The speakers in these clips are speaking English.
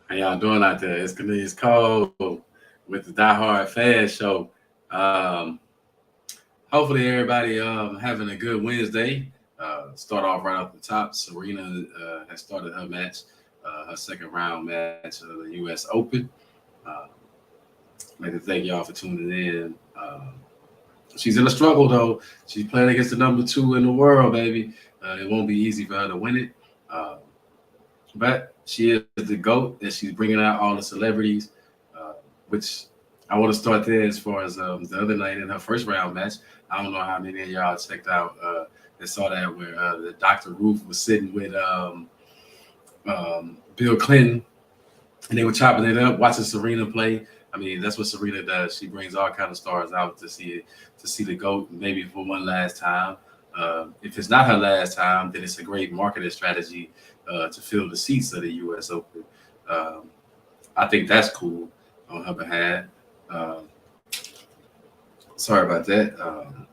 How y'all doing out there? It's Cornelius Cole with the Diehardfan show. Um, Hopefully everybody having a good Wednesday. Start off right off the top. Serena has started her match, her second round match of the US Open. Uh, I'd like to thank y'all for tuning in. She's in a struggle though. She's playing against the number two in the world, baby. It won't be easy for her to win it. Uh, but she is the GOAT, and she's bringing out all the celebrities, uh, which I want to start there as far as the other night in her first round match. I don't know how many of y'all checked out and saw that where the Dr. Ruth was sitting with Bill Clinton, and they were chopping it up, watching Serena play. I mean, that's what Serena does. She brings all kind of stars out to see the GOAT, maybe for one last time. If it's not her last time, then it's a great marketing strategy to fill the seats of the U.S. Open. Um, I think that's cool on her behalf. Um, Sorry about that.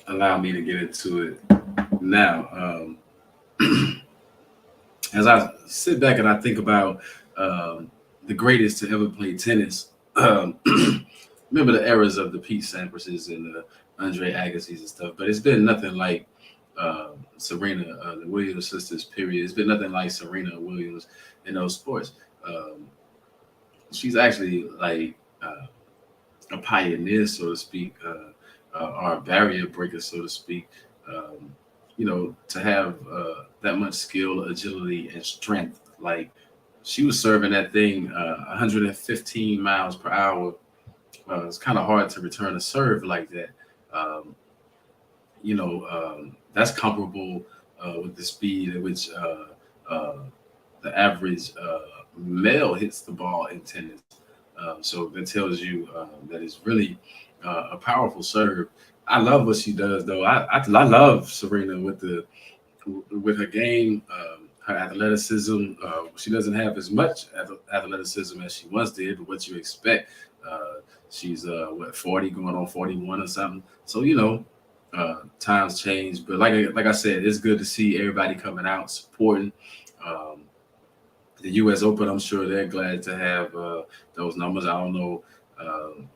Allow me to get into it now. As I sit back and I think about um, the greatest to ever play tennis, remember the eras of the Pete Samprases and the Andre Agassi's and stuff, but it's been nothing like Serena, the Williams sisters, period. It's been nothing like Serena Williams in those sports. Um, she's actually like a pioneer, so to speak, or a barrier breaker, so to speak. Um, to have that much skill, agility, and strength. Like she was serving that thing 115 miles per hour. It's kind of hard to return a serve like that. Um, that's comparable with the speed at which the average male hits the ball in tennis. So that tells you that it's really a powerful serve. I love what she does, though. I love Serena with her game, her athleticism. She doesn't have as much athleticism as she once did, but what you expect. She's what 40, going on 41 or something. So times change. But like I said, it's good to see everybody coming out supporting. Um, the U.S. Open, I'm sure they're glad to have those numbers. I don't know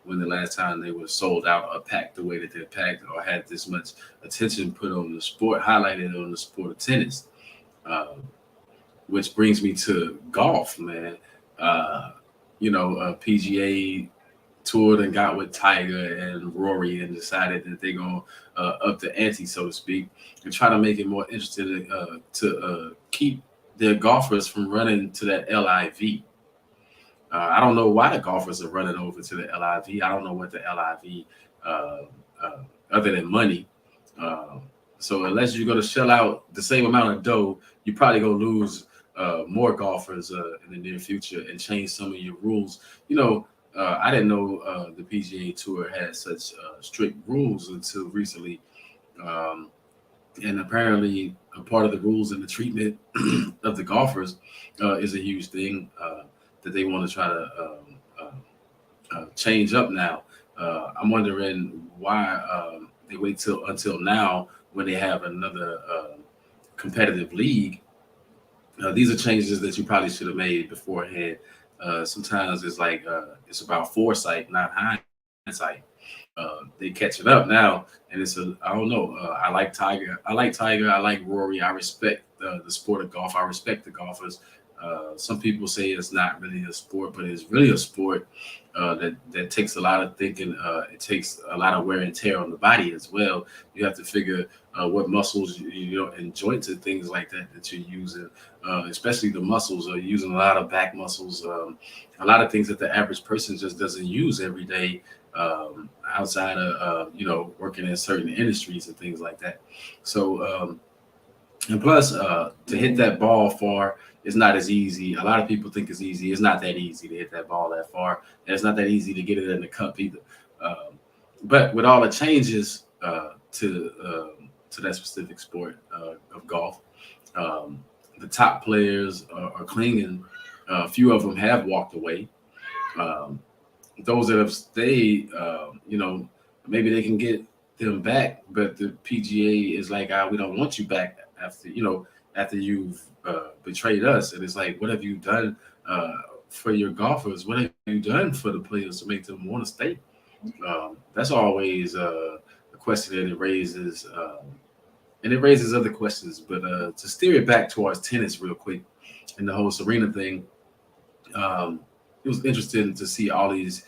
when the last time they were sold out or packed the way that they're packed or had this much attention put on the sport, highlighted on the sport of tennis. Um, which brings me to golf, man. Uh, PGA toured and got with Tiger and Rory and decided that they're going to up the ante, so to speak, and try to make it more interesting to keep their golfers from running to that LIV. I don't know why the golfers are running over to the LIV. I don't know what the LIV, uh, other than money. Uh, so unless you're going to shell out the same amount of dough, you're probably going to lose more golfers in the near future and change some of your rules. I didn't know the PGA Tour had such strict rules until recently. Um, and apparently, a part of the rules and the treatment of the golfers is a huge thing that they want to try to change up now. I'm wondering why they wait till until now when they have another competitive league. These are changes that you probably should have made beforehand. Sometimes it's like it's about foresight, not hindsight. They catching up now, and I don't know. I like Tiger. I like Tiger. I like Rory. I respect the sport of golf. I respect the golfers. Some people say it's not really a sport, but it's really a sport that takes a lot of thinking. It takes a lot of wear and tear on the body as well. You have to figure what muscles and joints and things like that you're using, especially the muscles. Are using a lot of back muscles, a lot of things that the average person just doesn't use every day. Outside of working in certain industries and things like that. So and plus, to hit that ball far is not as easy. A lot of people think it's easy. It's not that easy to hit that ball that far, and it's not that easy to get it in the cup either. Um, but with all the changes to that specific sport of golf, um, the top players are clinging. A few of them have walked away. Um, those that have stayed, maybe they can get them back, but the PGA is like, we don't want you back after you've betrayed us. And it's like, what have you done for your golfers? What have you done for the players to make them want to stay? That's always a question that it raises, and it raises other questions. But to steer it back towards tennis real quick and the whole Serena thing, um, it was interesting to see all these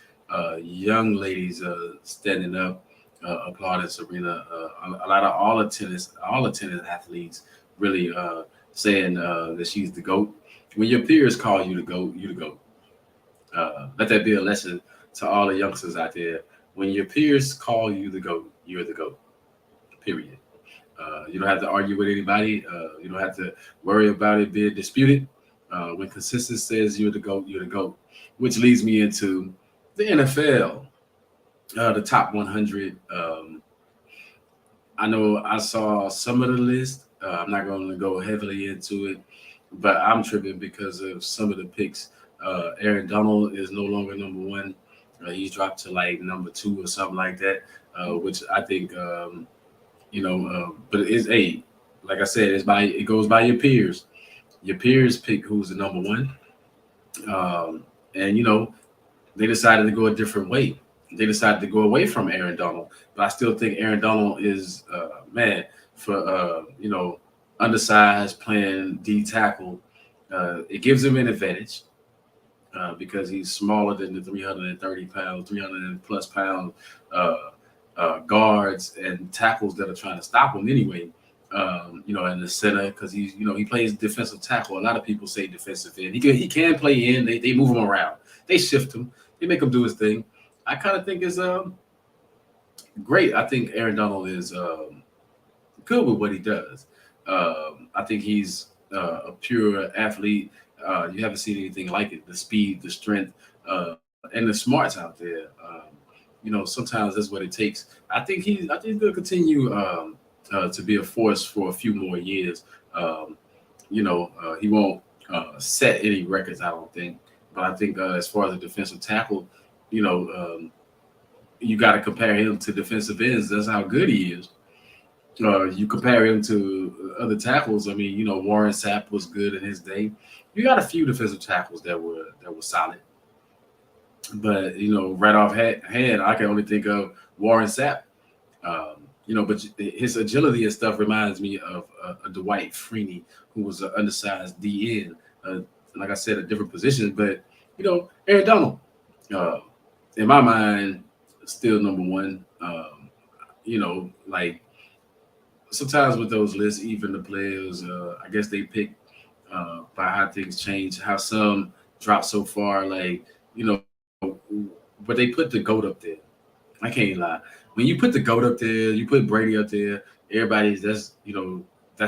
young ladies standing up, applauding Serena. A lot of all the tennis athletes really saying that she's the goat. When your peers call you the goat, you the goat. Let that be a lesson to all the youngsters out there. When your peers call you the GOAT, you're the GOAT, period. You don't have to argue with anybody. You don't have to worry about it being disputed. When consensus says you're the GOAT, you're the GOAT. Which leads me into the NFL, the top 100. I know I saw some of the list. I'm not going to go heavily into it, but I'm tripping because of some of the picks. Aaron Donald is no longer number one. He's dropped to like number two or something like that, which I think, but it's like I said, it goes by your peers. Your peers pick who's the number one, and they decided to go a different way. They decided to go away from Aaron Donald, but I still think Aaron Donald is man for undersized playing D tackle. It gives him an advantage. Because he's smaller than the 330 pounds, 300 plus pound guards and tackles that are trying to stop him anyway. In the center, because he plays defensive tackle. A lot of people say defensive end. He can play in. They move him around. They shift him. They make him do his thing. I kind of think is great. I think Aaron Donald is good with what he does. I think he's a pure athlete. You haven't seen anything like it. The speed, the strength, and the smarts out there. Sometimes that's what it takes. I think he's going to continue to be a force for a few more years. He won't set any records, I don't think. But I think as far as a defensive tackle, you got to compare him to defensive ends. That's how good he is. You compare him to other tackles. I mean, Warren Sapp was good in his day. You got a few defensive tackles that were solid, but right off hand, I can only think of Warren Sapp. But his agility and stuff reminds me of Dwight Freeney, who was an undersized DN. Like I said, a different position, but Aaron Donald, in my mind, still number one. Like sometimes with those lists, even the players, I guess they pick by how things change, how some drop so far, but they put the GOAT up there. I can't lie. When you put the GOAT up there, you put Brady up there, that's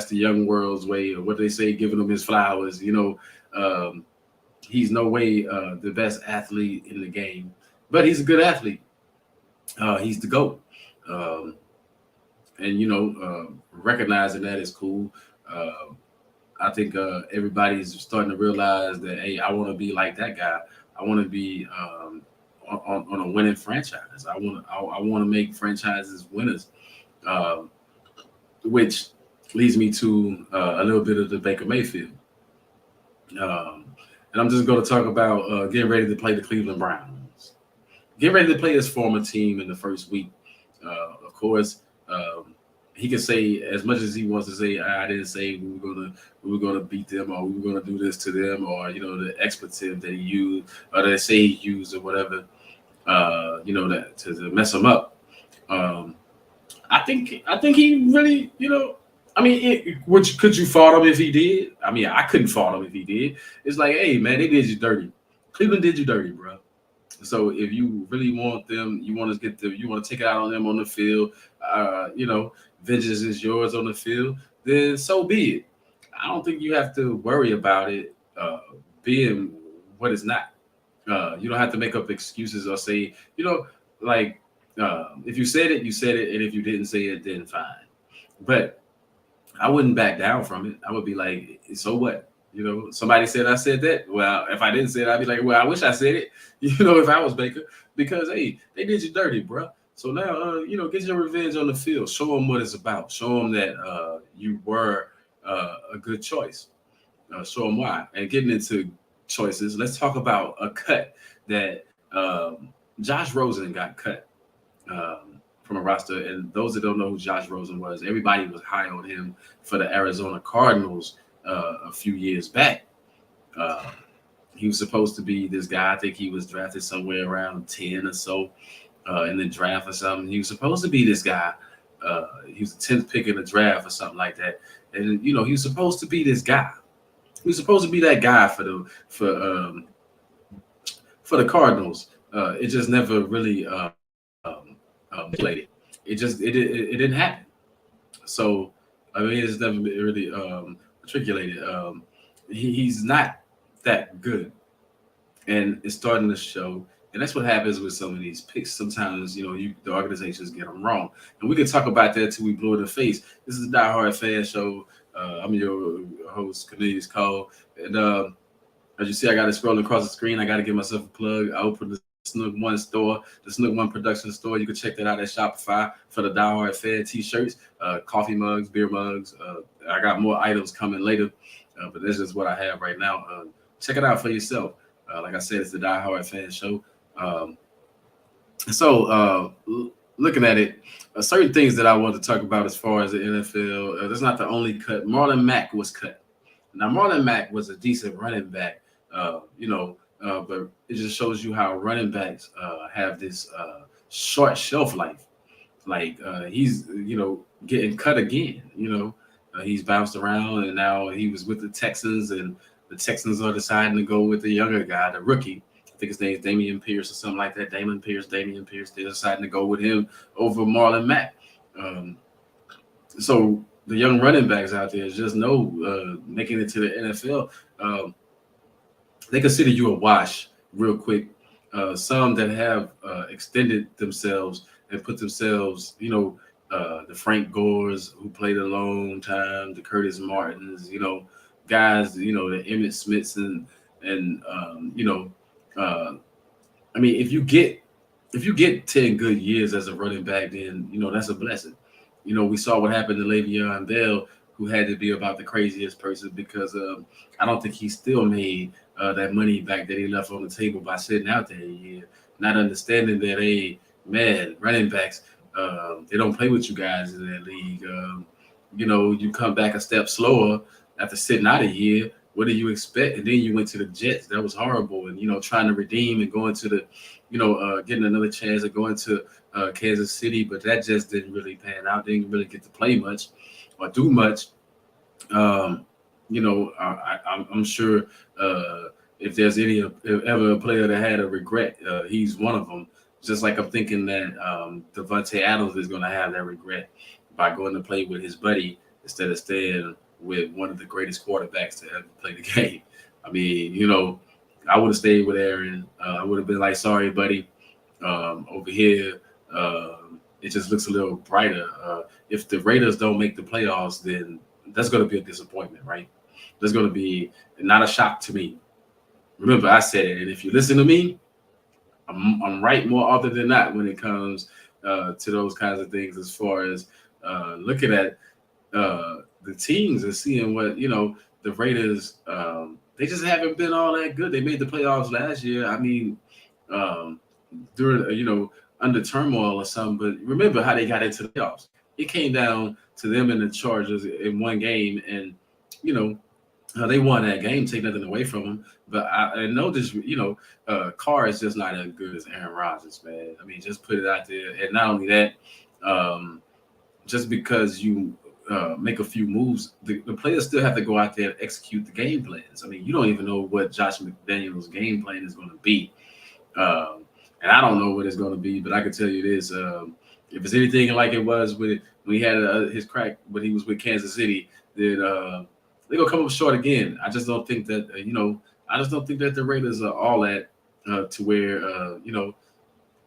the young world's way of what they say, giving him his flowers. He's no way the best athlete in the game, but he's a good athlete. He's the GOAT. Recognizing that is cool. I think everybody's starting to realize that, hey, I want to be like that guy. I want to be on a winning franchise. I want to make franchises winners, which leads me to a little bit of the Baker Mayfield. And I'm just going to talk about getting ready to play the Cleveland Browns. Getting ready to play his former team in the first week. Of course, he can say as much as he wants to say, I didn't say we were gonna beat them, or we were gonna do this to them, or the expletive that he used or that they say he used or whatever, that to mess them up. I think he really, could you fault him if he did? I mean, I couldn't fault him if he did. It's like, hey man, they did you dirty. Cleveland did you dirty, bro. So if you really want them, you want to take it out on them on the field, vengeance is yours on the field, then so be it. I don't think you have to worry about it being what it's not. You don't have to make up excuses or say, if you said it, you said it, and if you didn't say it, then fine. But I wouldn't back down from it. I would be like, so what? Somebody said I said that. Well, if I didn't say it, I'd be like, well, I wish I said it, if I was Baker, because, hey, they did you dirty, bro. So now, get your revenge on the field. Show them what it's about. Show them that you were a good choice. Show them why. And getting into choices, let's talk about a cut that Josh Rosen got cut from a roster. And those that don't know who Josh Rosen was, everybody was high on him for the Arizona Cardinals a few years back. Uh, he was supposed to be this guy. I think he was drafted somewhere around 10 or so in the draft or something. He was supposed to be this guy. He was the 10th pick in the draft or something like that. And, he was supposed to be this guy. He was supposed to be that guy for the Cardinals. It just never really played. It didn't happen. So I mean, it's never really matriculated. He's not that good, and it's starting to show. And that's what happens with some of these picks. Sometimes, the organizations get them wrong, and we can talk about that till we blow in the face. This is a diehard fan show. I'm your host, Cornelius Cole, and as you see, I got it scrolling across the screen. I got to give myself a plug. I opened the Snook One store, the Snook One production store. You can check that out at Shopify for the diehard fan t-shirts, coffee mugs, beer mugs. I got more items coming later, but this is what I have right now. Check it out for yourself. Like I said, it's the diehard fan show. Looking at it, certain things that I want to talk about as far as the NFL. That's not the only cut. Marlon Mack was cut. Now, Marlon Mack was a decent running back, but it just shows you how running backs have this short shelf life. Like he's, getting cut again. He's bounced around, and now he was with the Texans, and the Texans are deciding to go with the younger guy, the rookie. I think his name is Damian Pierce or something like that. Damian Pierce. They're deciding to go with him over Marlon Mack. So the young running backs out there just know making it to the NFL, they consider you a wash real quick. Some that have extended themselves and put themselves, the Frank Gores who played a long time, the Curtis Martins, guys, the Emmitt Smiths and I mean, if you get 10 good years as a running back, then that's a blessing. We saw what happened to Le'Veon Bell, who had to be about the craziest person because I don't think he still made that money back that he left on the table by sitting out there a year, not understanding that, hey, man, running backs, they don't play with you guys in that league. You come back a step slower after sitting out a year. What do you expect? And then you went to the Jets. That was horrible. And, trying to redeem and going to the, getting another chance of going to Kansas City, but that just didn't really pan out. Didn't really get to play much or do much. I'm sure if there's ever a player that had a regret, he's one of them. Just like I'm thinking that Devontae Adams is going to have that regret by going to play with his buddy instead of staying with one of the greatest quarterbacks to ever play the game. I mean, I would have stayed with Aaron. I would have been like, sorry, buddy, over here, it just looks a little brighter. If the Raiders don't make the playoffs, then that's going to be a disappointment, right? That's going to be not a shock to me. Remember, I said it, and if you listen to me, I'm right more often than not when it comes to those kinds of things as far as looking at the teams and seeing what, the Raiders, they just haven't been all that good. They made the playoffs last year. I mean, during, under turmoil or something. But remember how they got into the playoffs. It came down to them and the Chargers in one game. And, they won that game, take nothing away from them. But I know this, Carr is just not as good as Aaron Rodgers, man. I mean, just put it out there. And not only that, just because you make a few moves, the players still have to go out there and execute the game plans. I mean, you don't even know what Josh McDaniels' game plan is going to be. And I don't know what it's going to be, but I can tell you this. If it's anything like it was when he had his crack when he was with Kansas City, then they're going to come up short again. I just don't think that, I just don't think that the Raiders are all that to where,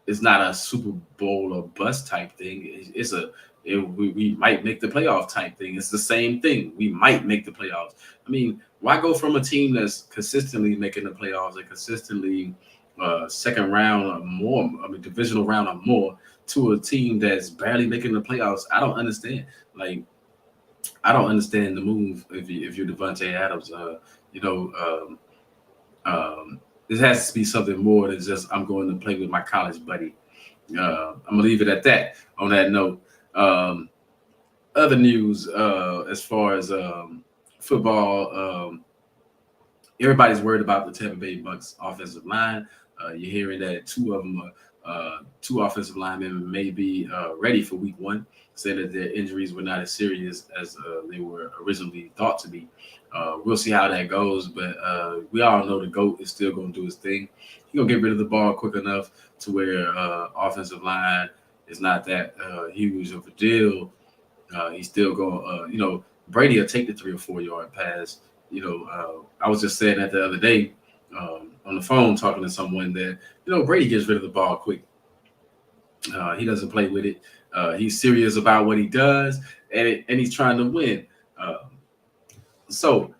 it's not a Super Bowl or bust type thing. We might make the playoff type thing. It's the same thing. We might make the playoffs. I mean, why go from a team that's consistently making the playoffs and consistently second round or more, divisional round or more, to a team that's barely making the playoffs? I don't understand. Like, I don't understand the move if you're Devontae Adams. You know, this has to be something more than just I'm going to play with my college buddy. I'm gonna leave it at that. On that note, um, other news as far as football, everybody's worried about the Tampa Bay Bucks offensive line. You're hearing that two of them, two offensive linemen, may be ready for Week 1. Said that their injuries were not as serious as they were originally thought to be. We'll see how that goes, but we all know the GOAT is still going to do his thing. He's going to get rid of the ball quick enough to where offensive line is not that huge of a deal. He's still going, Brady will take the 3 or 4 yard pass. I was just saying that the other day on the phone talking to someone that, Brady gets rid of the ball quick. He doesn't play with it. He's serious about what he does, and he's trying to win. So,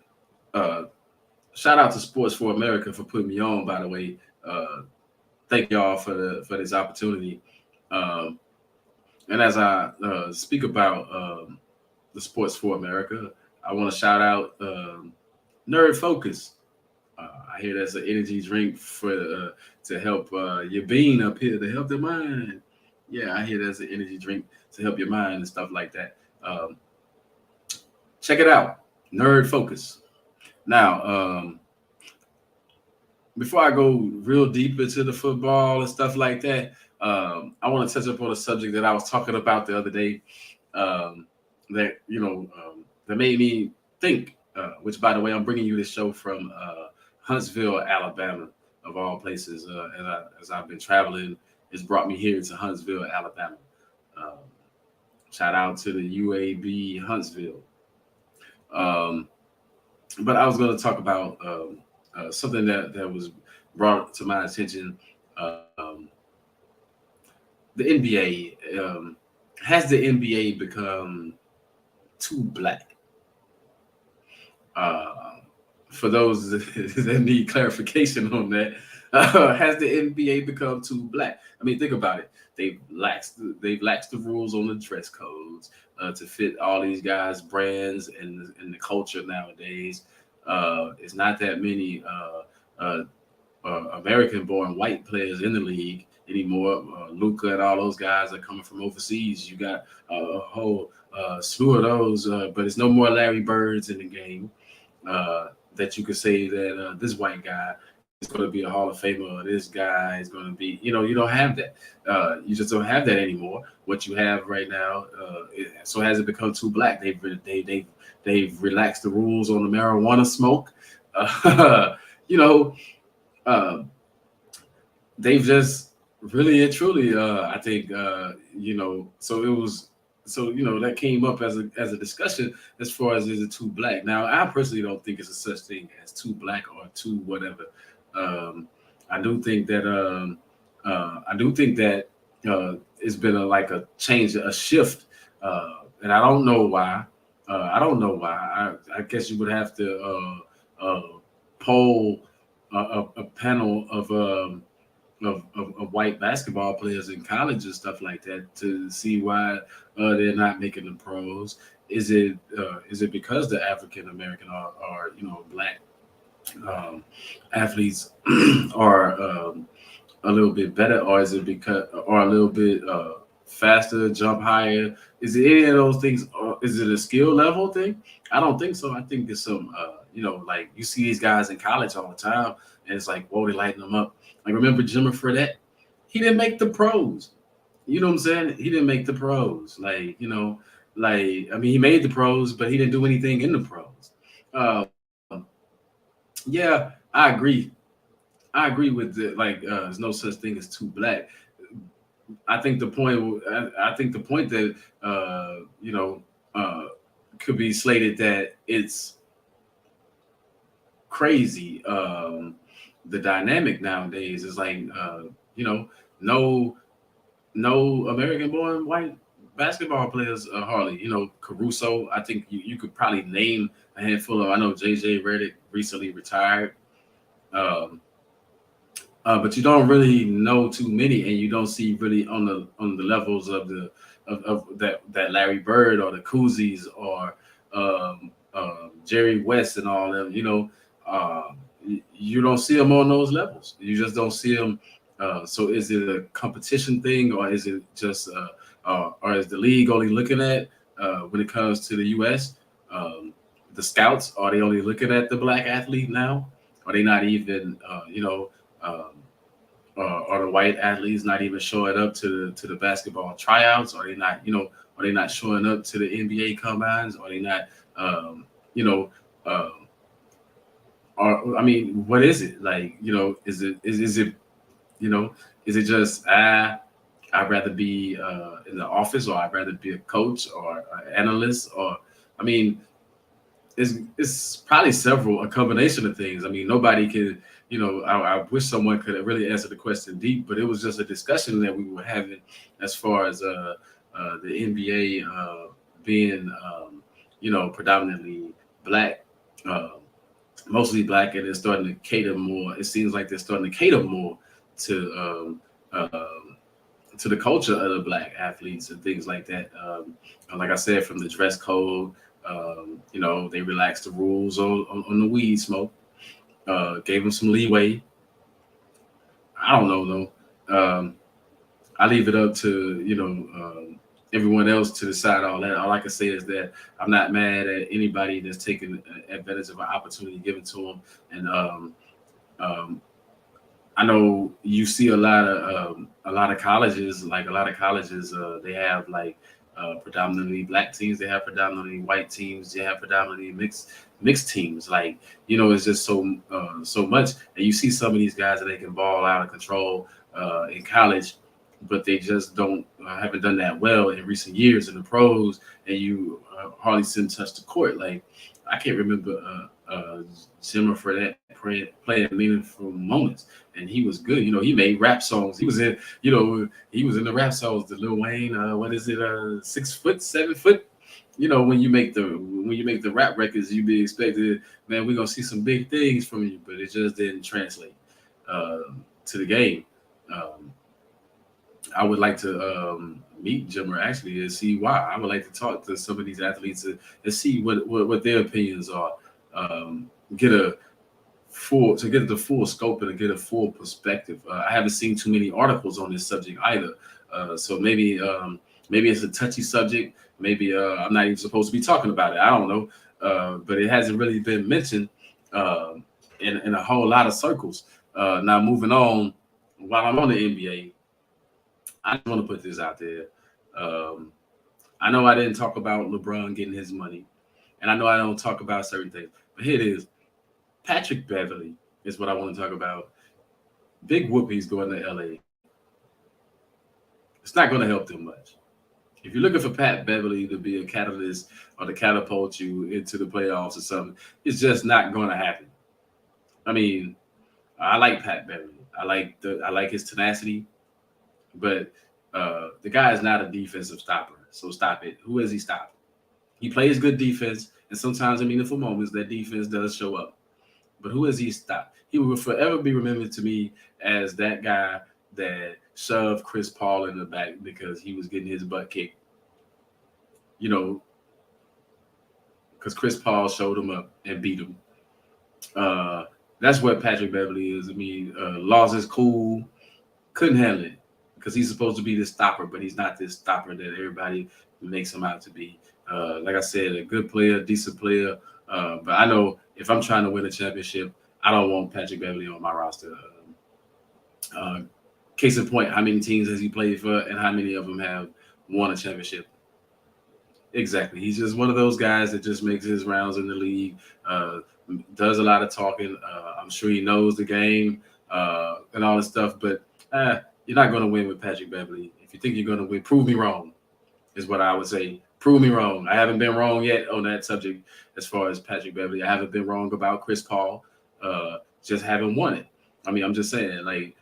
shout out to Sports for America for putting me on. By the way, thank y'all for this opportunity. And as I speak about the Sports for America, I want to shout out Nerd Focus. I hear that's an energy drink for to help your being up here, to help the mind. Yeah, I hear that's an energy drink to help your mind and stuff like that. Check it out, Nerd Focus. Now, before I go real deep into the football and stuff like that, I want to touch up on a subject that I was talking about the other day. That that made me think. Which, by the way, I'm bringing you this show from Huntsville, Alabama, of all places. As I've been traveling, it's brought me here to Huntsville, Alabama. Shout out to the UAB Huntsville. But I was going to talk about something that was brought to my attention. The NBA. Has the NBA become too black? For those that need clarification on that, has the NBA become too black? I mean, think about it. They've laxed the rules on the dress codes to fit all these guys' brands and the culture nowadays. It's not that many American-born white players in the league anymore. Luca and all those guys are coming from overseas. You got a whole slew of those, but it's no more Larry Birds in the game. That you could say that this white guy is going to be a Hall of Famer, or this guy is going to be, you don't have that. You just don't have that anymore. What you have right now, so has it become too black? They've relaxed the rules on the marijuana smoke. They've just really and truly, I think, so it was. So that came up as a discussion as far as is it too black. Now I personally don't think it's a such thing as too black or too whatever. I do think that it's been a change, a shift, and I don't know why. I guess you would have to poll a panel of white basketball players in college and stuff like that to see why they're not making the pros. Is it because the African American or black athletes are a little bit better, or is it because or a little bit faster, jump higher? Is it any of those things? Or is it a skill level thing? I don't think so. I think it's some like you see these guys in college all the time, and it's like, whoa, they lighting them up. Like, remember Jimmy Fredette? He didn't make the pros. You know what I'm saying? He didn't make the pros. I mean, he made the pros, but he didn't do anything in the pros. Yeah, I agree. I agree with there's no such thing as too black. I think the point. I think the point that could be slated that it's crazy. The dynamic nowadays is no American-born white basketball players. Hardly, Caruso. I think you could probably name a handful of. I know JJ Redick recently retired, but you don't really know too many, and you don't see really on the levels of that Larry Bird or the Kuzis or Jerry West and all them. You don't see them on those levels. You just don't see them. So is it a competition thing, or is it just, or is the league only looking at when it comes to the U.S. The scouts? Are they only looking at the black athlete now? Are they not even, um, are the white athletes not even showing up to the basketball tryouts? Are they not, are they not showing up to the NBA combines? Are they not, um, you know, um, or I mean, what is it like? Is it, you know, is it just I'd rather be in the office, or I'd rather be a coach or an analyst, or I mean, it's probably a combination of things. I mean, nobody can, I wish someone could have really answered the question deep, but it was just a discussion that we were having as far as the NBA being, predominantly black, uh, mostly black, and it's starting to cater more. It seems like they're starting to cater more to to the culture of the black athletes and things like that. Like I said, from the dress code, they relaxed the rules on the weed smoke, gave them some leeway. I don't know though. I leave it up to everyone else to decide all that. All I can say is that I'm not mad at anybody that's taking advantage of an opportunity given to them, and um, I know you see a lot of colleges, they have like predominantly black teams, they have predominantly white teams, they have predominantly mixed teams. Like, it's just so much, and you see some of these guys that they can ball out of control in college, but they just don't haven't done that well in recent years in the pros, and you hardly see them touch the court. Like, I can't remember Zimmer for that playing meaningful moments, and he was good. He made rap songs. He was in the rap songs. The Lil Wayne, what is it? 6 foot, 7 foot. When you make the rap records, you be expected, man, we're gonna see some big things from you, but it just didn't translate to the game. Um, I would like to meet Jimmer actually and see why. I would like to talk to some of these athletes and see what their opinions are. Get a get the full scope and to get a full perspective. I haven't seen too many articles on this subject either, so maybe it's a touchy subject. Maybe I'm not even supposed to be talking about it. I don't know, but it hasn't really been mentioned uh, in a whole lot of circles. Now moving on, while I'm on the NBA, I just want to put this out there. Um, I know I didn't talk about LeBron getting his money, and I know I don't talk about certain things, but here it is. Patrick Beverly is what I want to talk about. Big whoopies going to LA. It's not going to help them much. If you're looking for Pat Beverly to be a catalyst or to catapult you into the playoffs or something, it's just not going to happen. I mean, I like Pat Beverly. I like his tenacity, but the guy is not a defensive stopper. So stop it. Who has he stopped? He plays good defense, and sometimes in meaningful moments, that defense does show up. But who has he stopped? He will forever be remembered to me as that guy that shoved Chris Paul in the back because he was getting his butt kicked. You know, because Chris Paul showed him up and beat him. Uh, that's what Patrick Beverly is. I mean, lost his cool, couldn't handle it because he's supposed to be this stopper, but he's not this stopper that everybody makes him out to be. Like I said, a good player, decent player. But I know if I'm trying to win a championship, I don't want Patrick Beverly on my roster. Uh, Case in point, how many teams has he played for, and how many of them have won a championship? Exactly. He's just one of those guys that just makes his rounds in the league, does a lot of talking. I'm sure he knows the game and all this stuff, but you're not going to win with Patrick Beverly. If you think you're going to win, prove me wrong, is what I would say. Prove me wrong. I haven't been wrong yet on that subject as far as Patrick Beverly. I haven't been wrong about Chris Paul. Just haven't won it. I mean, I'm just saying, like,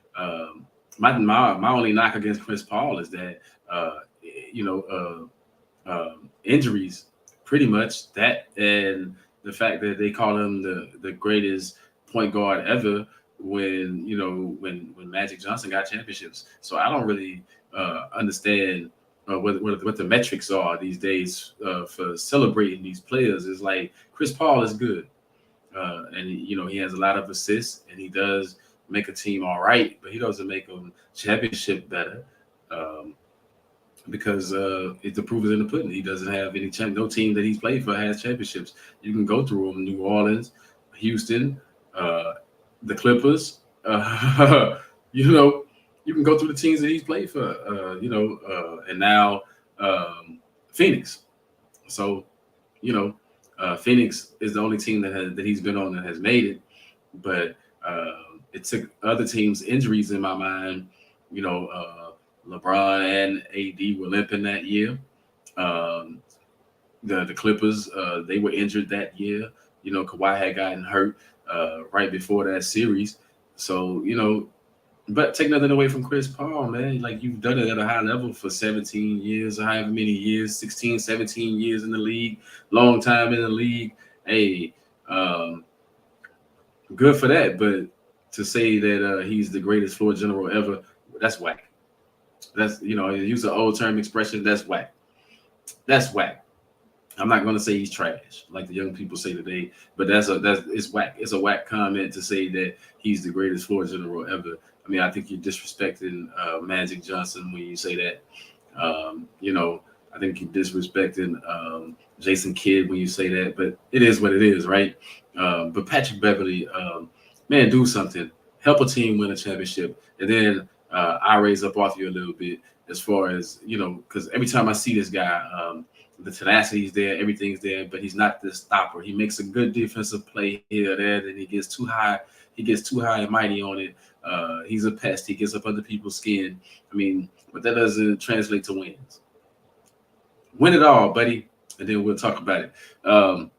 my only knock against Chris Paul is that, you know, injuries, pretty much that, and the fact that they call him the greatest point guard ever when Magic Johnson got championships. So I don't really understand what the metrics are these days for celebrating these players is like Chris Paul is good, and he has a lot of assists, and he does make a team all right, but he doesn't make them championship better. Um, because the proof is in the pudding. He doesn't have no team that he's played for has championships. You can go through them: New Orleans, Houston, uh, the Clippers. You know, you can go through the teams that he's played for. And now um, Phoenix. So you know, Phoenix is the only team that he's been on that has made it. But it took other teams' injuries in my mind. You know, LeBron and AD were limping that year. Um, the Clippers, they were injured that year. Kawhi had gotten hurt right before that series. So, but take nothing away from Chris Paul, man. Like, you've done it at a high level for 17 years, or however many years, 16, 17 years in the league, long time in the league. Hey, um, good for that. But to say that he's the greatest floor general ever, that's whack. That's, use an old term expression, that's whack. That's whack. I'm not going to say he's trash, like the young people say today, but it's whack. It's a whack comment to say that he's the greatest floor general ever. I mean, I think you're disrespecting Magic Johnson when you say that. I think you're disrespecting Jason Kidd when you say that, but it is what it is, right? But Patrick Beverly, man, do something. Help a team win a championship. And then I raise up off you a little bit as far as, because every time I see this guy, the tenacity's there, everything's there, but he's not the stopper. He makes a good defensive play here or there, then he gets too high. He gets too high and mighty on it. He's a pest. He gets up under people's skin. I mean, but that doesn't translate to wins. Win it all, buddy, and then we'll talk about it. And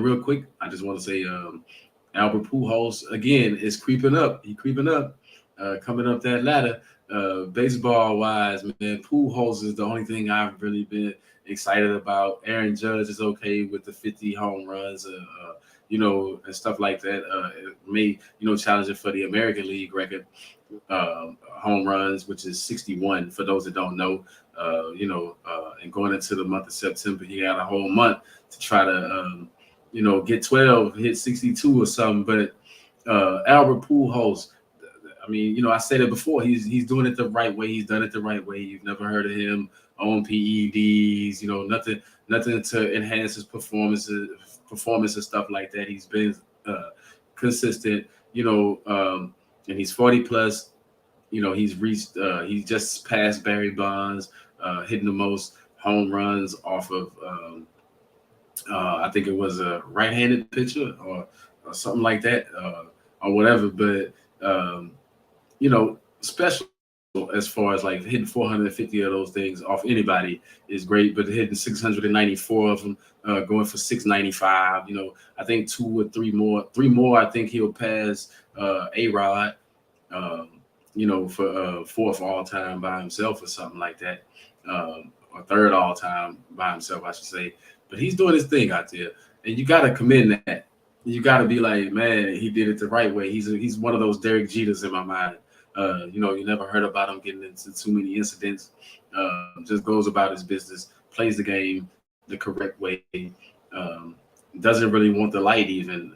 real quick, I just want to say Albert Pujols, again, is creeping up. He's creeping up, coming up that ladder. Baseball-wise, man, Pujols is the only thing I've really been excited about. Aaron Judge is okay with the 50 home runs, and stuff like that. It may, challenge it for the American League record home runs, which is 61 for those that don't know. And going into the month of September, he had a whole month to try to, get 12, hit 62 or something. But Albert Pujols, I mean, I said it before. He's doing it the right way. He's done it the right way. You've never heard of him on PEDs. Nothing to enhance his performance and stuff like that. He's been consistent. And he's 40 plus. He's reached. He's just passed Barry Bonds, hitting the most home runs off of. I think it was a right-handed pitcher or something like that, or whatever. But special as far as like hitting 450 of those things off anybody is great, but hitting 694 of them, going for 695, I think three more, I think he'll pass A-Rod, for fourth all time by himself or something like that, or third all time by himself, I should say. But he's doing his thing out there, and you got to commend that. You got to be like, man, he did it the right way. He's one of those Derek Jeters in my mind. You never heard about him getting into too many incidents. Just goes about his business, plays the game the correct way. Doesn't really want the light even.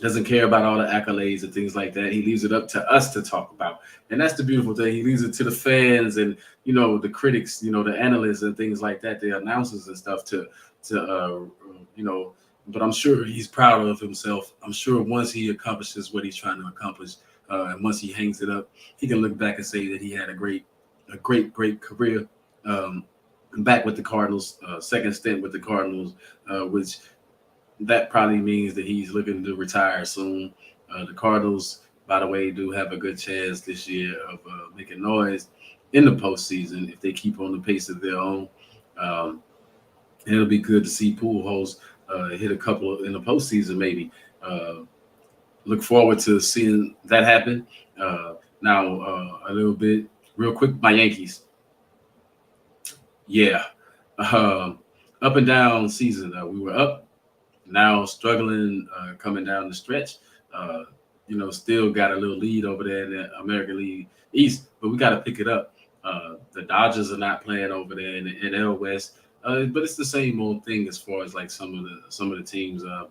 Doesn't care about all the accolades and things like that. He leaves it up to us to talk about. And that's the beautiful thing. He leaves it to the fans and, the critics, the analysts and things like that, the announcers and stuff to but I'm sure he's proud of himself. I'm sure once he accomplishes what he's trying to accomplish, and once he hangs it up, he can look back and say that he had a great career back with the Cardinals, second stint with the Cardinals, which that probably means that he's looking to retire soon. The Cardinals, by the way, do have a good chance this year of making noise in the postseason if they keep on the pace of their own. And it'll be good to see Pujols hit a couple in the postseason, maybe. Look forward to seeing that happen. Now, a little bit, real quick, my Yankees. Yeah. Up and down season. We were up, now struggling, coming down the stretch. Still got a little lead over there in the American League East, but we got to pick it up. The Dodgers are not playing over there in the NL West, but it's the same old thing as far as like some of the teams. I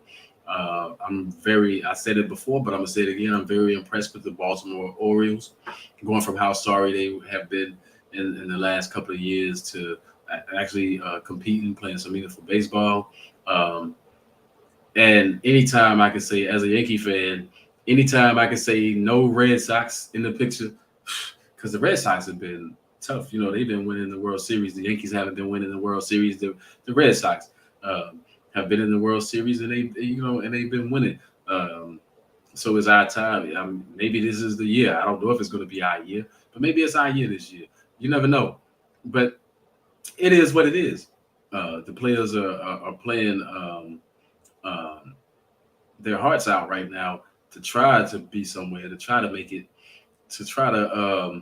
said it before, but I'm gonna say it again. I'm very impressed with the Baltimore Orioles, going from how sorry they have been in the last couple of years to actually competing, playing some meaningful baseball. Um, and anytime I can say, as a Yankee fan, anytime I can say no Red Sox in the picture, because the Red Sox have been tough. They've been winning the World Series. The Yankees haven't been winning the World Series. The Red Sox have been in the World Series, and they've been winning. So it's our time. Maybe this is the year. I don't know if it's going to be our year, but maybe it's our year this year. You never know. But it is what it is. The players are playing um, their hearts out right now to try to be somewhere, to try to make it, to try to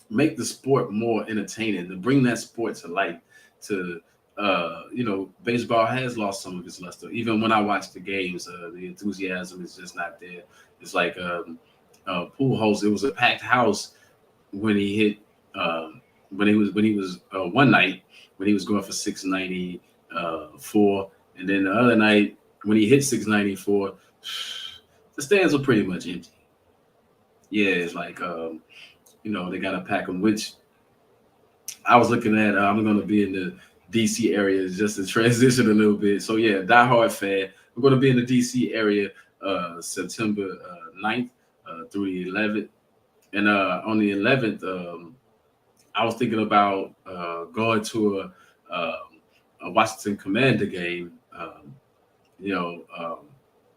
make the sport more entertaining, to bring that sport to life. To baseball has lost some of its luster. Even when I watch the games, the enthusiasm is just not there. It's like Pujols. It was a packed house when he hit. When he was one night when he was going for 694, and then the other night when he hit 694, the stands were pretty much empty. Yeah, it's like they got to pack them. Which I was looking at. I'm going to be in the DC area just to transition a little bit. So yeah, diehard fan. We're going to be in the DC area September 9th through the 11th, and on the 11th. I was thinking about going to a Washington Commander game. You know, um,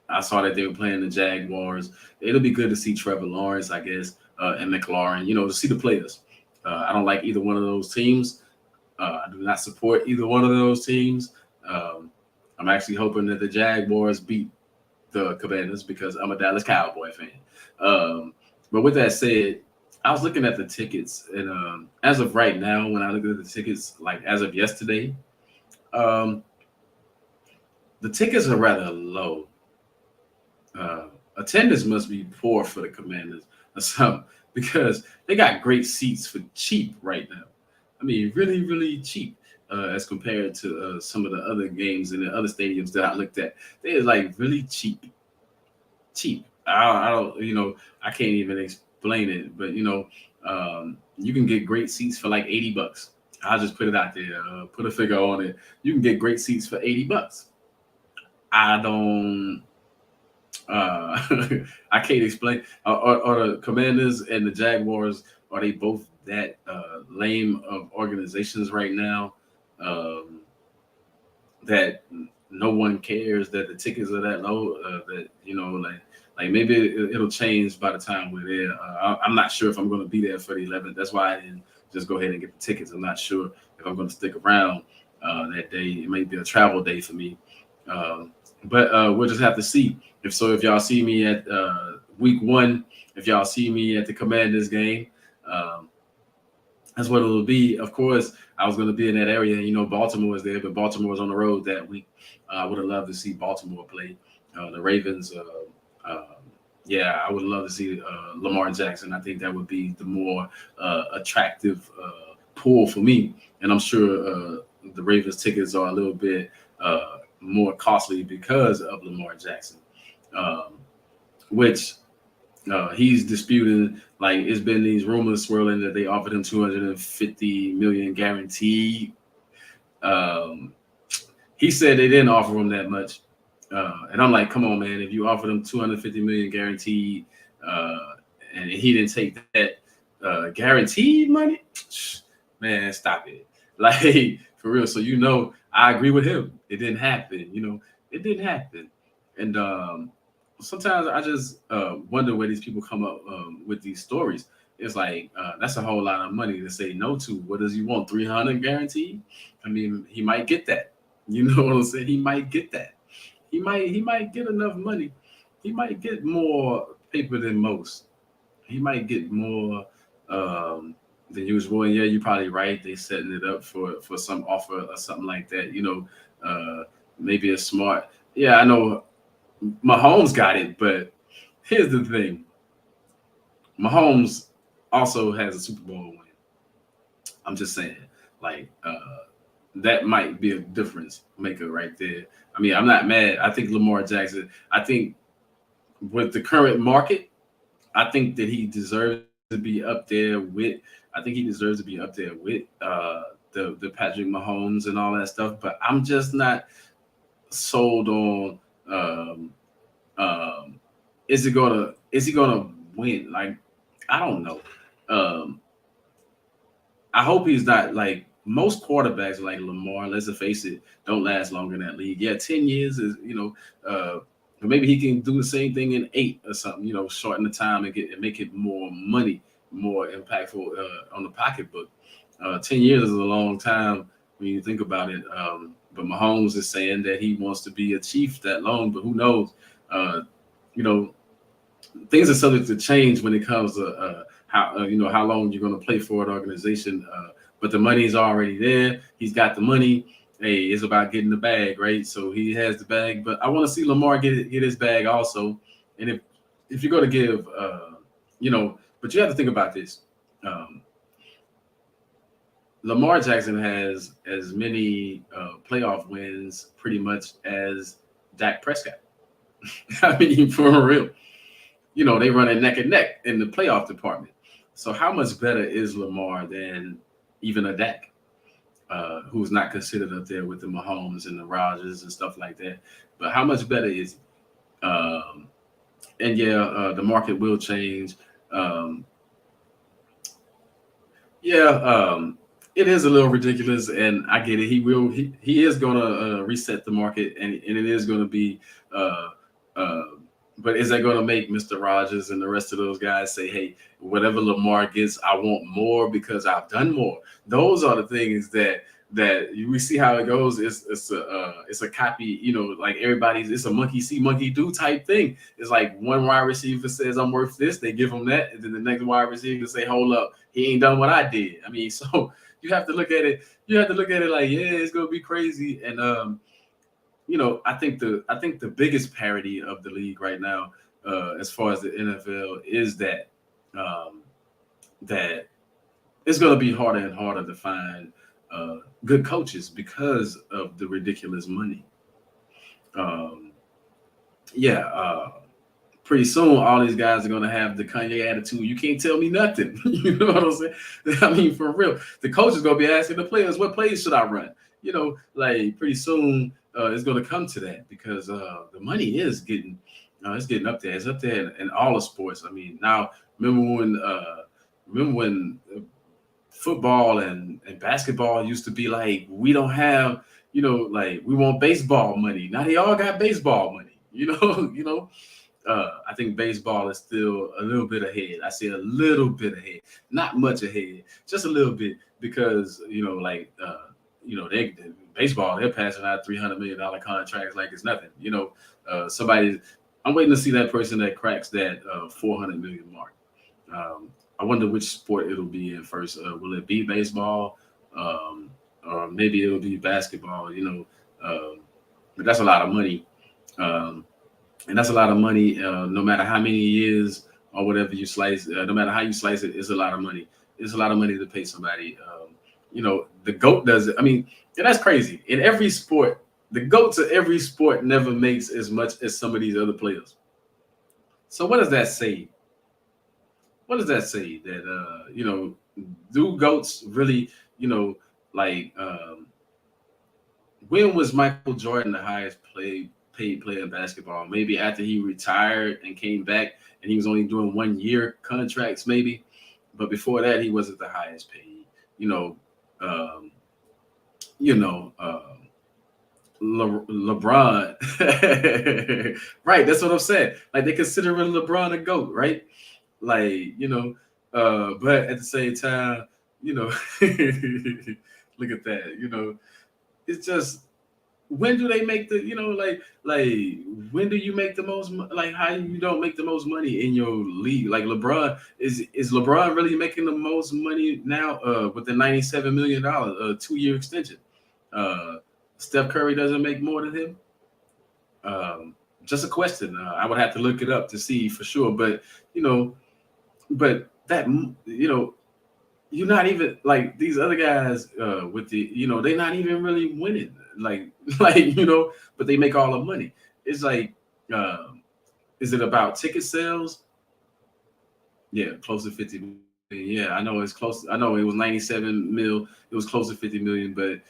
I saw that they were playing the Jaguars. It'll be good to see Trevor Lawrence, I guess, and McLaurin. To see the players. I don't like either one of those teams. I do not support either one of those teams. Um, I'm actually hoping that the Jaguars beat the Commanders because I'm a Dallas Cowboy fan. Um, but with that said, I was looking at the tickets, and as of right now, when I look at the tickets, like as of yesterday, um, the tickets are rather low. Attendance must be poor for the Commanders or something because they got great seats for cheap right now. I mean, really, really cheap as compared to some of the other games in the other stadiums that I looked at. They're like really cheap, cheap. I don't, I can't even explain it, but you can get great seats for like $80. I'll just put it out there, put a figure on it. You can get great seats for $80. I don't. I can't explain. Are the Commanders and the Jaguars, are they both that lame of organizations right now? Um, that no one cares that the tickets are that low. That like maybe it'll change by the time we're there. I'm not sure if I'm going to be there for the 11th. That's why I didn't just go ahead and get the tickets. I'm not sure if I'm going to stick around that day. It may be a travel day for me. But we'll just have to see. If y'all see me at week one, if y'all see me at the Commanders game, um, that's what it'll be. Of course, I was going to be in that area. Baltimore is there, but Baltimore was on the road that week. I would have loved to see Baltimore play. The Ravens, yeah, I would love to see Lamar Jackson. I think that would be the more attractive pull for me. And I'm sure the Ravens tickets are a little bit more costly because of Lamar Jackson, um, which he's disputing. Like, it's been these rumors swirling that they offered him 250 million guaranteed. Um, he said they didn't offer him that much, and I'm like, come on, man! If you offered him 250 million guaranteed, and he didn't take that guaranteed money, man, stop it! Like, for real. So I agree with him. It didn't happen. It didn't happen, and sometimes I just wonder where these people come up with these stories. It's like that's a whole lot of money to say no to. What does he want? 300 guaranteed? I mean, he might get that. You know what I'm saying? He might get that. He might get enough money. He might get more paper than most. He might get more than usual. And yeah, you're probably right. They setting it up for some offer or something like that. Maybe a smart. Yeah, I know Mahomes got it, but here's the thing. Mahomes also has a Super Bowl win. I'm just saying, like, that might be a difference maker right there. I mean, I'm not mad. I think Lamar Jackson, I think with the current market, I think that he deserves to be up there with, I think he deserves to be up there with the Patrick Mahomes and all that stuff. But I'm just not sold on um, um, is he gonna win? Like, I don't know. Um, I hope he's not like most quarterbacks like Lamar. Let's face it, don't last longer in that league. Yeah, 10 years is maybe he can do the same thing in 8 or something. Shorten the time and make it more money, more impactful on the pocketbook. 10 years is a long time when you think about it. But Mahomes is saying that he wants to be a chief that long, but who knows? You know, things are subject to change when it comes to how long you're going to play for an organization. But the money is already there. He's got the money. Hey, it's about getting the bag, right? So he has the bag. But I want to see Lamar get his bag also. And if you're going to give, but you have to think about this. Um, Lamar Jackson has as many playoff wins pretty much as Dak Prescott. I mean, for real. They run it neck and neck in the playoff department. So how much better is Lamar than even a Dak, who's not considered up there with the Mahomes and the Rodgers and stuff like that? But how much better is he? And yeah, the market will change. Um, yeah, it is a little ridiculous, and I get it. He is going to reset the market, and it is going to be. Uh, uh, but is that going to make Mr. Rogers and the rest of those guys say, "Hey, whatever Lamar gets, I want more because I've done more"? Those are the things that we see how it goes. It's a copy, like everybody's. It's a monkey see, monkey do type thing. It's like one wide receiver says I'm worth this, they give him that, and then the next wide receiver say, "Hold up, he ain't done what I did." I mean, so you have to look at it. You have to look at it like, yeah, it's gonna be crazy, and I think the biggest parity of the league right now, as far as the NFL, is um, that it's going to be harder and harder to find good coaches because of the ridiculous money. Um, yeah, pretty soon all these guys are going to have the Kanye attitude. You can't tell me nothing. You know what I'm saying? I mean, for real, the coach is going to be asking the players, what plays should I run? Like pretty soon it's going to come to that because the money is getting it's getting up there. It's up there in all the sports. I mean, now remember when football and basketball used to be like, we don't have, like we want baseball money. Now they all got baseball money. I think baseball is still a little bit ahead. I say a little bit ahead, not much ahead, just a little bit because they baseball they're passing out $300 million contracts like it's nothing. Somebody. I'm waiting to see that person that cracks that 400 million mark. I wonder which sport it'll be in first. Will it be baseball, or maybe it'll be basketball? But that's a lot of money. Um, and that's a lot of money. No matter how many years or whatever you slice, no matter how you slice it, it's a lot of money. It's a lot of money to pay somebody. The GOAT does it. I mean, and that's crazy. In every sport, the GOATs of every sport never makes as much as some of these other players. So what does that say? What does that say? That do GOATs really, like when was Michael Jordan the highest paid player in basketball? Maybe after he retired and came back and he was only doing 1 year contracts, maybe. But before that, he wasn't the highest paid. Um, you know, LeBron, right? That's what I'm saying. Like they consider LeBron a GOAT, right? Like but at the same time, you know, look at that. It's just when do they make the like when do you make the most like how you don't make the most money in your league? Like LeBron is LeBron really making the most money now with the $97 million 2-year extension? uh Steph Curry doesn't make more than him. Just a question. I would have to look it up to see for sure, but you know but that, you're not even like these other guys with the, they're not even really winning, like but they make all the money. It's like, is it about ticket sales? Yeah, close to 50 million. Yeah, I know it's close. I know it was 97 mil. It was close to 50 million, but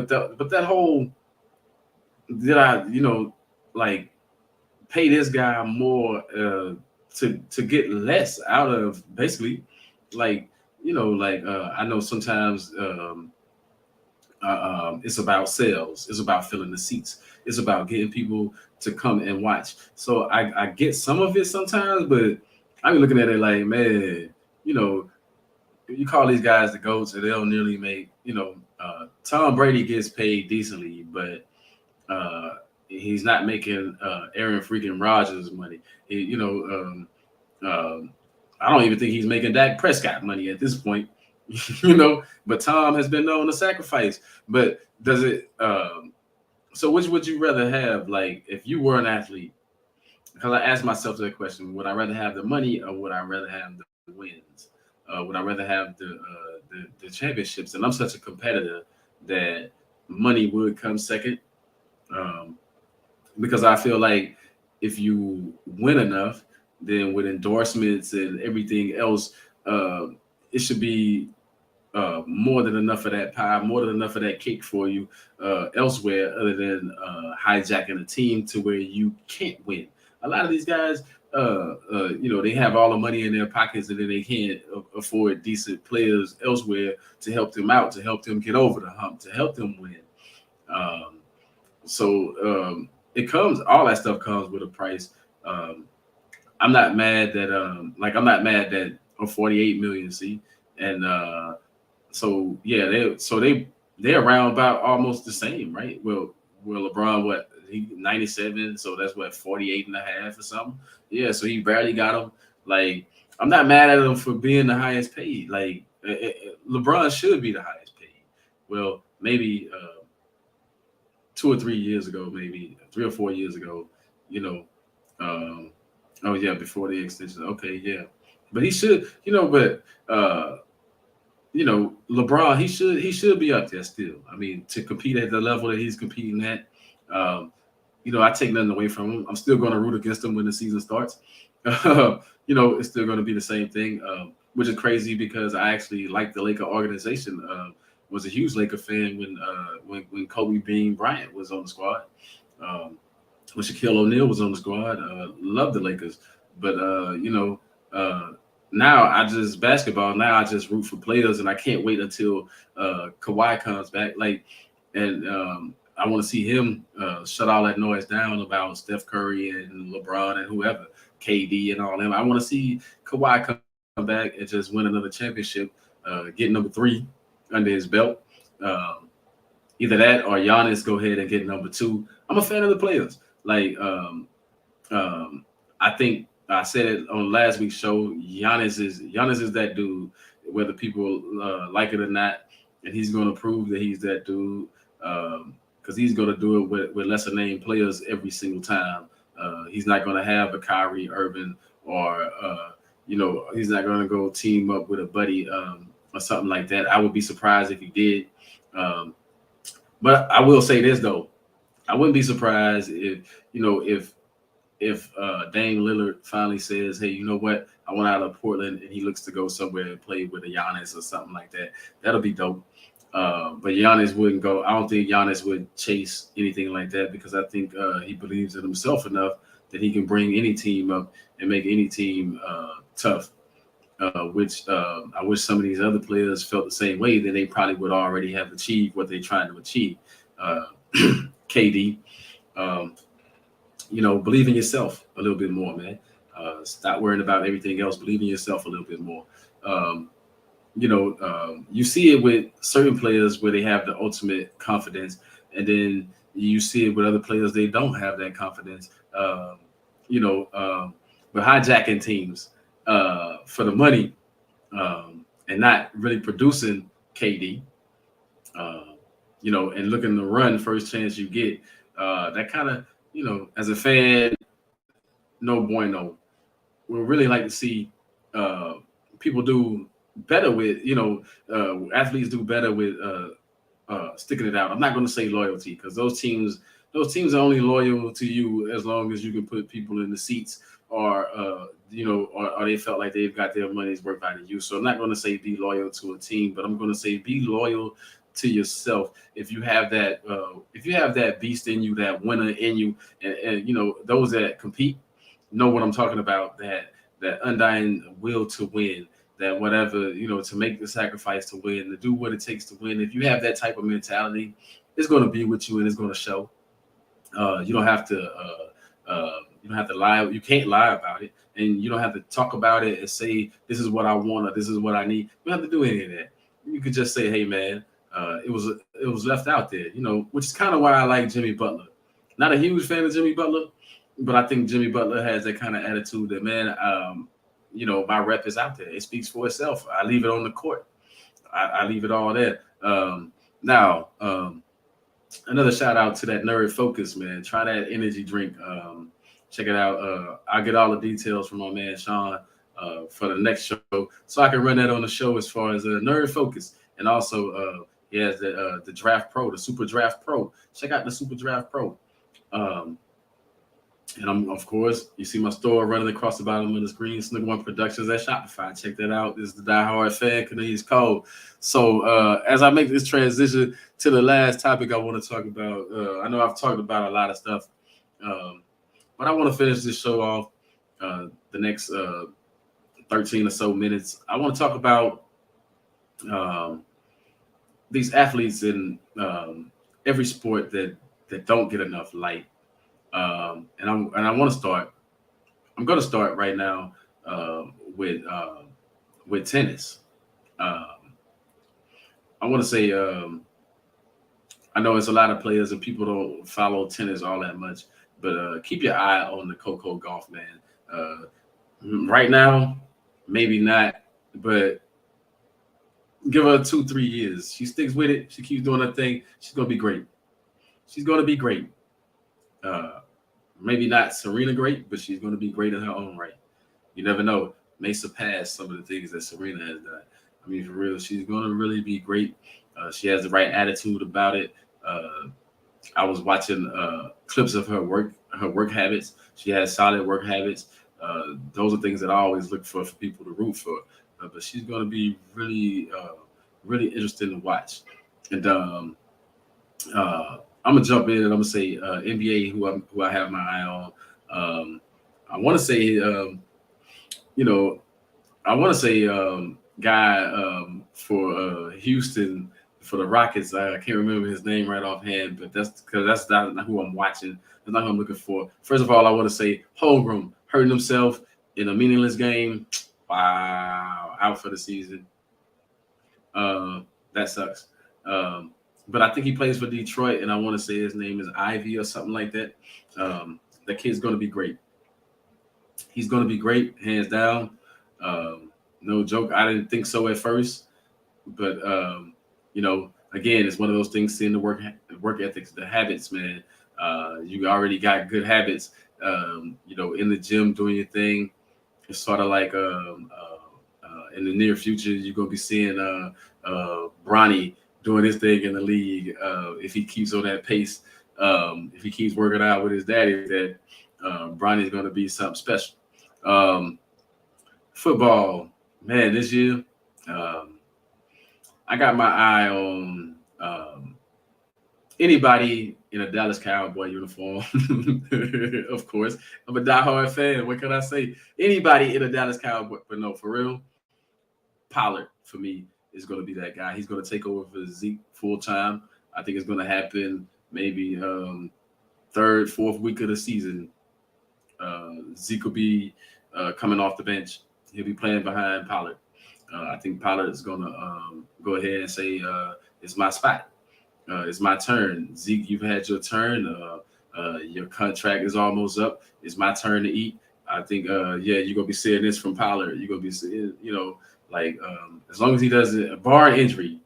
that whole, did I, like, pay this guy more to get less out of, basically, like, I know sometimes it's about sales, it's about filling the seats, it's about getting people to come and watch. So I get some of it sometimes, but I'm looking at it like, man, you know you call these guys the goats and they'll nearly make, Tom Brady gets paid decently, but he's not making Aaron freaking Rodgers money. I don't even think he's making Dak Prescott money at this point. But Tom has been known to sacrifice. But does it? So which would you rather have? Like, if you were an athlete, because I asked myself that question: would I rather have the money or would I rather have the wins? Would I rather have the championships? And I'm such a competitor that money would come second, um, because I feel like if you win enough, then with endorsements and everything else, uh, it should be more than enough of that pie, more than enough of that cake for you elsewhere, other than hijacking a team to where you can't win. A lot of these guys, they have all the money in their pockets and then they can't afford decent players elsewhere to help them out, to help them get over the hump, to help them win. Um, so it comes, all that stuff comes with a price. Um, I'm not mad that I'm not mad that, 48 million, see, and so yeah, they're around about almost the same, right? Well, LeBron, what, he 97, so that's what, 48 and a half or something. Yeah, so he barely got him. Like, I'm not mad at him for being the highest paid. Like, LeBron should be the highest paid. Well, maybe 2 or 3 years ago, maybe 3 or 4 years ago, you know. Um, oh yeah, before the extension. Okay, yeah, but he should, but LeBron, he should be up there still. I mean, to compete at the level that he's competing at. Um, I take nothing away from him. I'm still going to root against him when the season starts. It's still going to be the same thing, which is crazy because I actually like the Laker organization. Was a huge Laker fan when Kobe Bean Bryant was on the squad. Um, when Shaquille O'Neal was on the squad, loved the Lakers. But uh, now I just basketball. Now I just root for players, and I can't wait until Kawhi comes back. Like, and I want to see him shut all that noise down about Steph Curry and LeBron and whoever, KD and all them. I want to see Kawhi come back and just win another championship, get number 3 under his belt. Um, Either that or Giannis go ahead and get number 2. I'm a fan of the players. Like, I think I said it on last week's show. Giannis is that dude, whether people like it or not, and he's going to prove that he's that dude, because he's going to do it with lesser name players every single time. He's not going to have a Kyrie Irving or he's not going to go team up with a buddy or something like that. I would be surprised if he did. But I will say this though, I wouldn't be surprised if Dame Lillard finally says, hey, you know what? I want out of Portland, and he looks to go somewhere and play with a Giannis or something like that. That'll be dope. But Giannis wouldn't go. I don't think Giannis would chase anything like that because I think he believes in himself enough that he can bring any team up and make any team tough. Which I wish some of these other players felt the same way. Then they probably would already have achieved what they're trying to achieve. KD. Believe in yourself a little bit more, man. Stop worrying about everything else. Believe in yourself a little bit more. You see it with certain players where they have the ultimate confidence, and then you see it with other players, they don't have that confidence. But hijacking teams for the money and not really producing KD, and looking to run first chance you get, that kind of, as a fan, no bueno. We'd really like to see uh, people do better with, athletes do better with sticking it out. I'm not going to say loyalty, because those teams are only loyal to you as long as you can put people in the seats, or or they felt like they've got their money's worth out of you. So I'm not going to say be loyal to a team, but I'm going to say be loyal to yourself. If you have that beast in you, that winner in you, and those that compete know what I'm talking about. That undying will to win, that whatever, to make the sacrifice to win, to do what it takes to win. If you have that type of mentality, it's going to be with you and it's going to show. You don't have to. You don't have to lie. You can't lie about it, and you don't have to talk about it and say this is what I want or this is what I need. You don't have to do any of that. You could just say, "Hey, man, it was left out there," which is kind of why I like Jimmy Butler. Not a huge fan of Jimmy Butler, but I think Jimmy Butler has that kind of attitude that, man, my rep is out there. It speaks for itself. I leave it on the court. I leave it all there. Now, another shout out to that Nerd Focus, man. Try that energy drink. Check it out. I'll get all the details from my man Sean for the next show, so I can run that on the show as far as Nerd Focus. And also, he has the Draft Pro, the Super Draft Pro. Check out the Super Draft Pro. And of course, you see my store running across the bottom of the screen, Snooker One Productions at Shopify. Check that out. This is the Diehardfan, Cornelius Cole. So as I make this transition to the last topic I want to talk about, I know I've talked about a lot of stuff, but I want to finish this show off the next 13 or so minutes. I want to talk about these athletes in every sport that don't get enough light. And I want to start. I'm going to start right now with tennis. I want to say I know it's a lot of players and people don't follow tennis all that much, but keep your eye on the Coco Golf, man. Right now, maybe not, but give her 2-3 years. She sticks with it. She keeps doing her thing. She's going to be great. She's going to be great. Maybe not Serena great, but she's going to be great in her own right. You never know. May surpass some of the things that Serena has done. I mean, for real, she's going to really be great. She has the right attitude about it. I was watching clips of her work habits. She has solid work habits. Those are things that I always look for people to root for. But she's going to be really, really interesting to watch. And I'm gonna jump in and I'm gonna say NBA, who I have my eye on. I want to say, guy for Houston for the Rockets. I can't remember his name right offhand, but that's because that's not who I'm watching. That's not who I'm looking for. First of all, I want to say Holmgren hurting himself in a meaningless game. Wow, out for the season. That sucks. But I think he plays for Detroit, and I want to say his name is Ivy or something like that. That kid's going to be great. He's going to be great, hands down. No joke. I didn't think so at first, but again, it's one of those things. Seeing the work ethics, the habits, man. You already got good habits. In the gym doing your thing. It's sort of like in the near future, you're gonna be seeing Bronny doing his thing in the league. If he keeps on that pace, if he keeps working out with his daddy, that Bronny's gonna be something special. Football, man, this year, I got my eye on anybody in a Dallas Cowboy uniform. Of course, I'm a diehard fan. What can I say? Anybody in a Dallas Cowboy, but no, for real, Pollard for me is going to be that guy. He's going to take over for Zeke full time. I think it's going to happen maybe third, fourth week of the season. Zeke will be coming off the bench. He'll be playing behind Pollard. I think Pollard is going to go ahead and say, it's my spot. It's my turn. Zeke, you've had your turn. Your contract is almost up. It's my turn to eat. I think, you're going to be seeing this from Pollard. You're going to be seeing, as long as he doesn't, bar injury,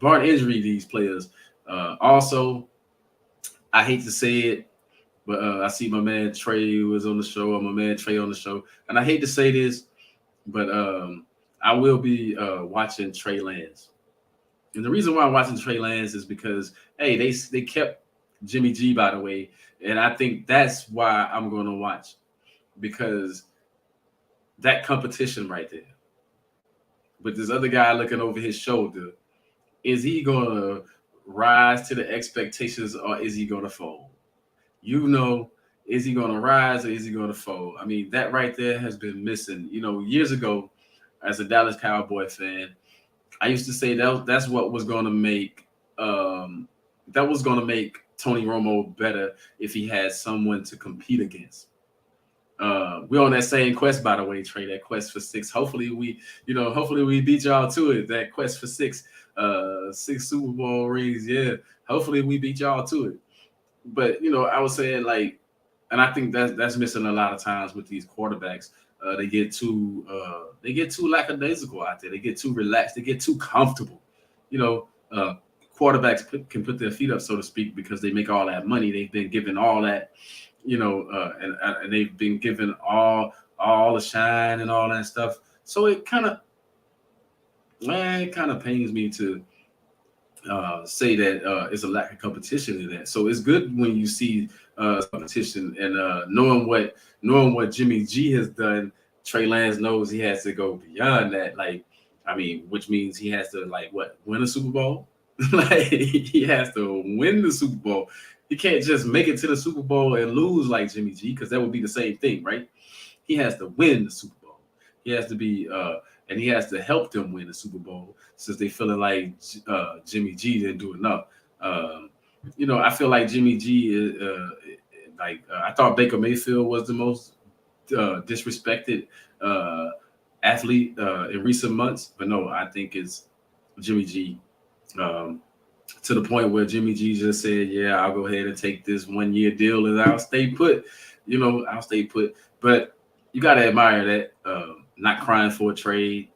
these players. Also, I hate to say it, but I see my man Trey was on the show, or my man Trey on the show, and I hate to say this, But I will be watching Trey Lance. And the reason why I'm watching Trey Lance is because hey, they kept Jimmy G, by the way, and I think that's why I'm going to watch, because that competition right there. But this other guy looking over his shoulder, is he going to rise to the expectations or is he going to fold? You know, is he going to rise or is he going to fold? I mean, that right there has been missing. Years ago, as a Dallas Cowboy fan, I used to say that's what was going to make Tony Romo better if he had someone to compete against. We're on that same quest, by the way, Trey. That quest for six. Hopefully we beat y'all to it. That quest for six Super Bowl rings. Yeah, hopefully we beat y'all to it. But I was saying, like, and I think that's missing a lot of times with these quarterbacks. They get too lackadaisical out there. They get too relaxed. They get too comfortable. You know, quarterbacks can put their feet up, so to speak, because they make all that money. They've been given all that, and they've been given all the shine and all that stuff. So it kind of pains me to say that it's a lack of competition in that. So it's good when you see competition, and knowing what Jimmy G has done. Trey Lance knows he has to go beyond that. Like, I mean, which means he has to win a Super Bowl. Like, he has to win the Super Bowl. He can't just make it to the Super Bowl and lose like Jimmy G, because that would be the same thing, right? He has to win the Super Bowl. He has to be and he has to help them win the Super Bowl, since they feeling like Jimmy G didn't do enough. I feel like Jimmy G is I thought Baker Mayfield was the most disrespected athlete in recent months, but no, I think it's Jimmy G. To the point where Jimmy G just said, "Yeah, I'll go ahead and take this 1-year deal and I'll stay put." I'll stay put. But you got to admire that. Not crying for a trade,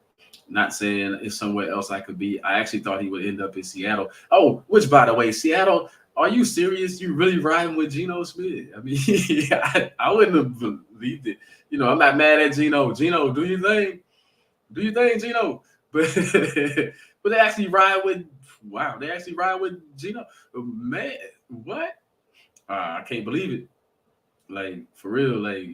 not saying it's somewhere else I could be. I actually thought he would end up in Seattle. Oh, which, by the way, Seattle, are you serious? You really riding with Geno Smith? I mean, I wouldn't have believed it. I'm not mad at Geno. Geno, do your thing. Do you think, Geno? But but they actually ride with Geno. Man, what? I can't believe it. Like, for real, like,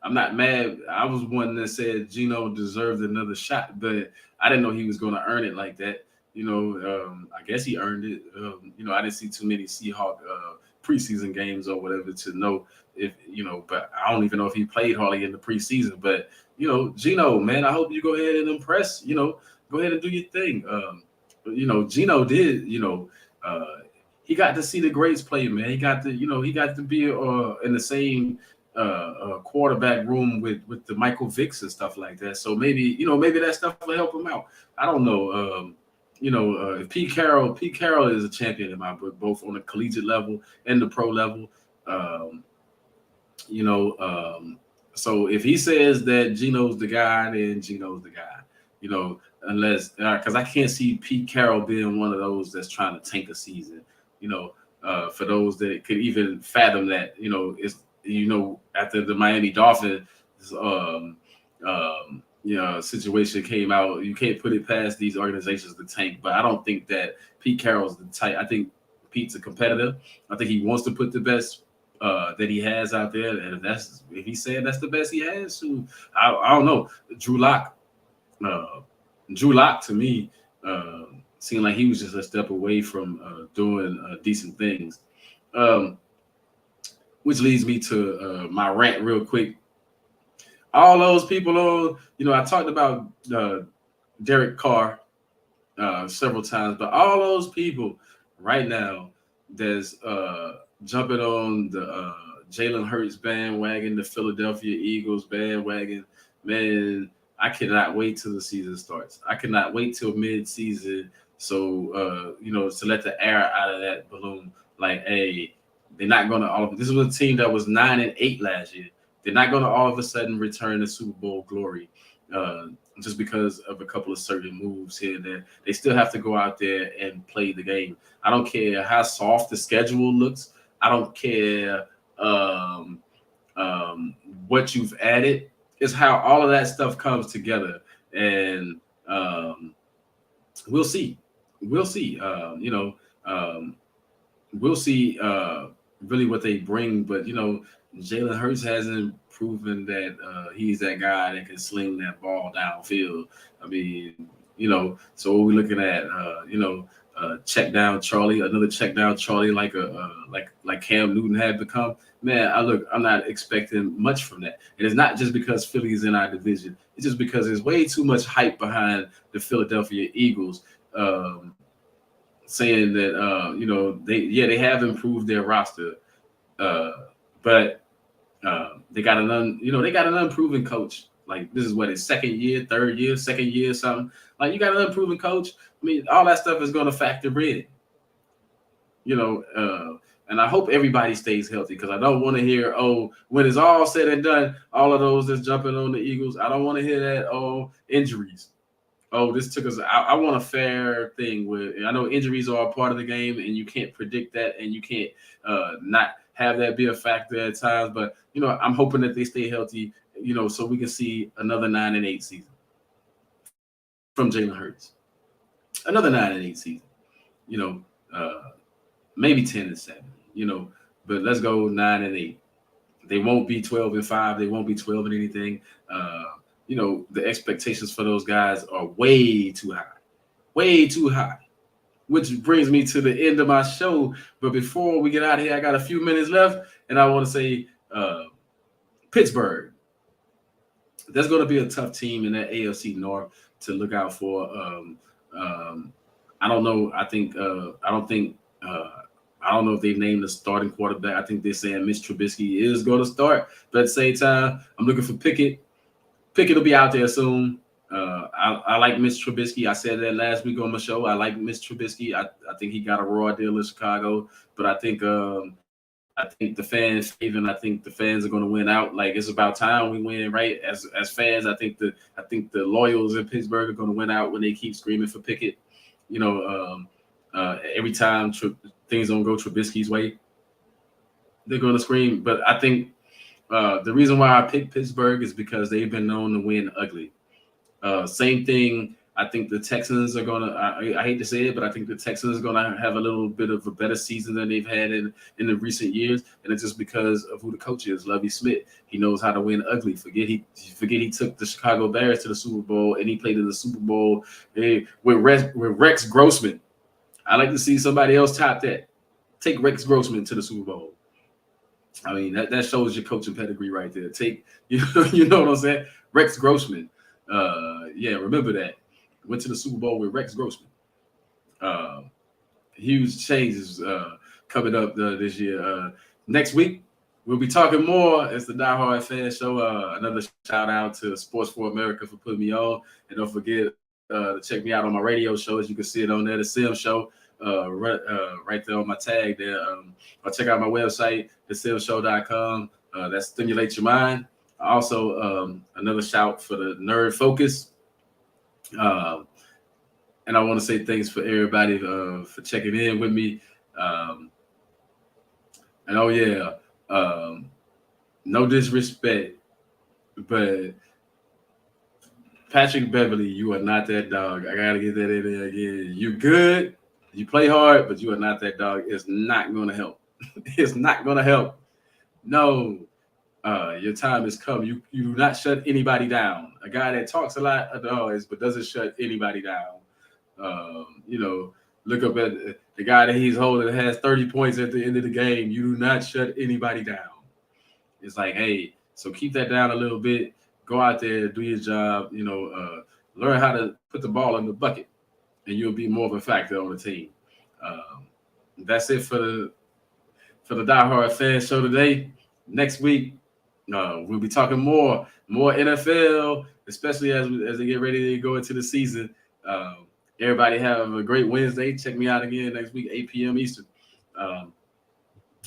I'm not mad. I was one that said Geno deserved another shot, but I didn't know he was going to earn it like that. I guess he earned it. I didn't see too many Seahawk preseason games or whatever to know if, but I don't even know if he played hardly in the preseason. But, Geno, man, I hope you go ahead and impress, go ahead and do your thing. Geno did, he got to see the greats play, man. He got to be in the same quarterback room with the Michael Vicks and stuff like that. So maybe that stuff will help him out. I don't know. Pete Carroll is a champion in my book, both on the collegiate level and the pro level. So if he says that Geno's the guy, then Geno's the guy. Unless because I can't see Pete Carroll being one of those that's trying to tank a season. For those that could even fathom that, it's after the Miami Dolphins situation came out, you can't put it past these organizations to tank. But I don't think that Pete Carroll's the type. I think Pete's a competitor. I think he wants to put the best that he has out there, and if he's saying that's the best he has, so I don't know. Drew Lock to me seemed like he was just a step away from doing decent things. Which leads me to my rant real quick. All those people on, I talked about Derek Carr several times, but all those people right now that's jumping on the Jalen Hurts bandwagon, the Philadelphia Eagles bandwagon, man, I cannot wait till the season starts. I cannot wait till mid-season. So, to let the air out of that balloon, like, hey, they're not going to this was a team that was 9-8 last year. They're not going to all of a sudden return to Super Bowl glory just because of a couple of certain moves here and there. They still have to go out there and play the game. I don't care how soft the schedule looks. I don't care what you've added. It's how all of that stuff comes together, and we'll see. We'll see. Um, we'll see really what they bring. But Jalen Hurts hasn't proven that he's that guy that can sling that ball downfield. I mean, so what we're looking at, check down Charlie, another check down Charlie, like like Cam Newton had become. Man, I'm not expecting much from that. And it's not just because Philly's in our division. It's just because there's way too much hype behind the Philadelphia Eagles. Saying that they have improved their roster, uh, but they got an unproven coach. Like this is what his second year, third year, second year, something. Like you got an unproven coach. I mean, all that stuff is going to factor in. And I hope everybody stays healthy because I don't want to hear, when it's all said and done, all of those that's jumping on the Eagles. I don't want to hear that, injuries. This took us. I want a fair thing with. I know injuries are a part of the game, and you can't predict that, and you can't not have that be a factor at times. But I'm hoping that they stay healthy. So we can see another 9-8 season from Jalen Hurts. Another 9-8 season. Maybe 10-7. But let's go 9-8. They won't be 12-5. They won't be 12 in anything. The expectations for those guys are way too high, which brings me to the end of my show. But before we get out of here, I got a few minutes left, and I want to say Pittsburgh. There's going to be a tough team in that AFC North to look out for. I don't know. I don't know if they've named the starting quarterback. I think they're saying Mitch Trubisky is going to start. But at the same time, I'm looking for Pickett. Pickett will be out there soon. I like Mitch Trubisky. I said that last week on my show. I like Mitch Trubisky. I think he got a raw deal in Chicago. But I think the fans, even I think the fans are going to win out. Like it's about time we win, right? As fans, I think the loyals in Pittsburgh are going to win out when they keep screaming for Pickett. Every time things don't go Trubisky's way, they're going to scream. But I think the reason why I picked Pittsburgh is because they've been known to win ugly. Same thing. I think the Texans are going to, I hate to say it, but I think the Texans are going to have a little bit of a better season than they've had in the recent years. And it's just because of who the coach is, Lovie Smith. He knows how to win ugly. Forget he took the Chicago Bears to the Super Bowl and he played in the Super Bowl with Rex Grossman. I like to see somebody else top that. Take Rex Grossman to the Super Bowl. I mean, that shows your coaching pedigree right there. You know what I'm saying? Rex Grossman. Remember that. Went to the Super Bowl with Rex Grossman. Huge changes coming up this year. Next week, we'll be talking more. It's the Diehardfan show. Another shout out to Sports for America for putting me on. And don't forget to check me out on my radio show. As you can see it on there, the Sim Show. Right there on my tag there. Or check out my website, thesimshow.com. That stimulates your mind. Also, another shout for the Nerd Focus. And I want to say thanks for everybody for checking in with me. No disrespect, but Patrick Beverly, you are not that dog. I got to get that in there again. You good. You play hard, but you are not that dog. It's not going to help. It's not going to help. No. Your time has come. You do not shut anybody down. A guy that talks a lot of noise but doesn't shut anybody down. Look up at the guy that he's holding that has 30 points at the end of the game. You do not shut anybody down. It's like, hey, so keep that down a little bit. Go out there, do your job. Learn how to put the ball in the bucket, and you'll be more of a factor on the team. That's it for the Diehardfan show today. Next week, we'll be talking more NFL, especially as they get ready to go into the season. Everybody have a great Wednesday. Check me out again next week, 8 p.m. Eastern.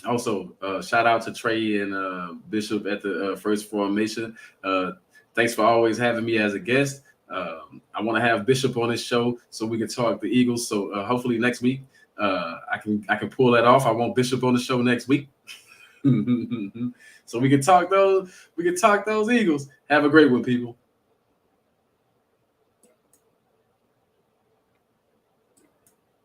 Also, shout out to Trey and Bishop at the First Formation. Thanks for always having me as a guest. I want to have Bishop on this show so we can talk the Eagles. So hopefully next week I can pull that off. I want Bishop on the show next week. So we can talk those. We can talk those Eagles. Have a great one, people.